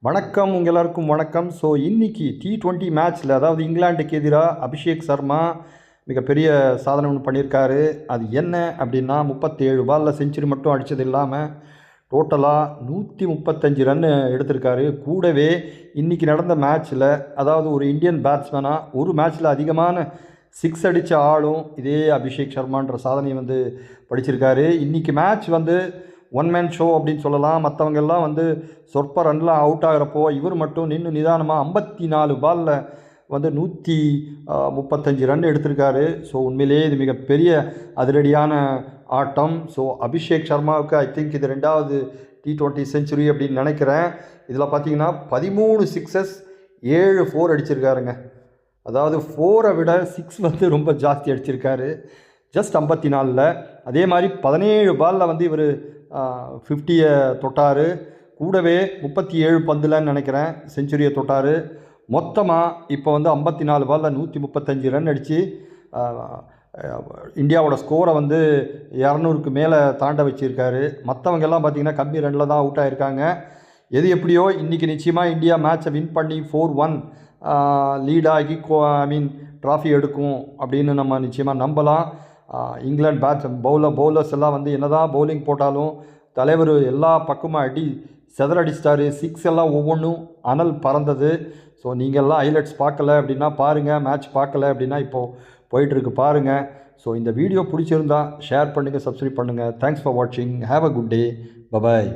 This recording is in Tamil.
வணக்கம் உங்கள் எல்லாருக்கும் வணக்கம். ஸோ இன்றைக்கி T20 மேட்ச்சில் அதாவது இங்கிலாந்துக்கு எதிராக அபிஷேக் சர்மா மிகப்பெரிய சாதனை ஒன்று பண்ணியிருக்காரு. அது என்ன அப்படின்னா 37 பாலில் செஞ்சுரி மட்டும் அடித்தது இல்லாமல் டோட்டலாக 135 ரன் எடுத்திருக்காரு. கூடவே இன்றைக்கி நடந்த மேட்ச்சில் அதாவது ஒரு இந்தியன் பேட்ஸ்மேனாக ஒரு மேட்ச்சில் அதிகமான 6 அடித்த ஆளும் இதே அபிஷேக் சர்மான்ற சாதனையை படிச்சிருக்காரு. இன்றைக்கி மேட்ச் ஒன் மேன் ஷோ அப்படின்னு சொல்லலாம். மற்றவங்க எல்லாம் சொற்ப ரன்லாம் அவுட் ஆகிறப்போ இவர் மட்டும் நின்று நிதானமாக 54 பாலில் 135 ரன் எடுத்திருக்காரு. ஸோ உண்மையிலேயே இது மிகப்பெரிய அதிரடியான ஆட்டம். ஸோ அபிஷேக் சர்மாவுக்கு ஐ திங்க் இது 2வது T20 செஞ்சுரி அப்படின்னு நினைக்கிறேன். இதில் பார்த்தீங்கன்னா 13 சிக்ஸஸ் 7 4 அடிச்சிருக்காருங்க. அதாவது 4 விட 6 ரொம்ப ஜாஸ்தி அடிச்சிருக்காரு ஜஸ்ட் 54. அதே மாதிரி 17 பாலில் இவர் 50 தொட்டார். கூடவே 37 பந்தில்னு நினைக்கிறேன் செஞ்சுரியை தொட்டார். மொத்தமாக இப்போ 54 பாலில் 135 ரன் அடித்து இந்தியாவோட ஸ்கோரை 200க்கு மேலே தாண்ட வச்சுருக்காரு. மற்றவங்க எல்லாம் பார்த்திங்கன்னா கம்மி ரனில் தான் அவுட் ஆகிருக்காங்க. எது எப்படியோ இன்றைக்கி நிச்சயமாக இந்தியா மேட்சை வின் பண்ணி 4-1 லீடாகி ட்ராஃபி எடுக்கும் அப்படின்னு நம்ம நிச்சயமாக நம்பலாம். இங்கிலாந்து பவுலர்ஸ் எல்லாம் என்னதான் பவுலிங் போட்டாலும் தலைவர் எல்லா பக்கமும் செதறடிச்சிட்டாரு. 6 எல்லாம் ஒவ்வொன்றும் அனல் பறந்தது. ஸோ நீங்கள்லாம் ஹைலைட்ஸ் பார்க்கல அப்படின்னா பாருங்கள், மேட்ச் பார்க்கல அப்படின்னா இப்போது போயிட்டுருக்கு பாருங்கள். ஸோ இந்த வீடியோ பிடிச்சிருந்தா ஷேர் பண்ணுங்கள், சப்ஸ்கிரைப் பண்ணுங்கள். தேங்க்ஸ் ஃபார் வாட்சிங். Have a good day. Bye bye.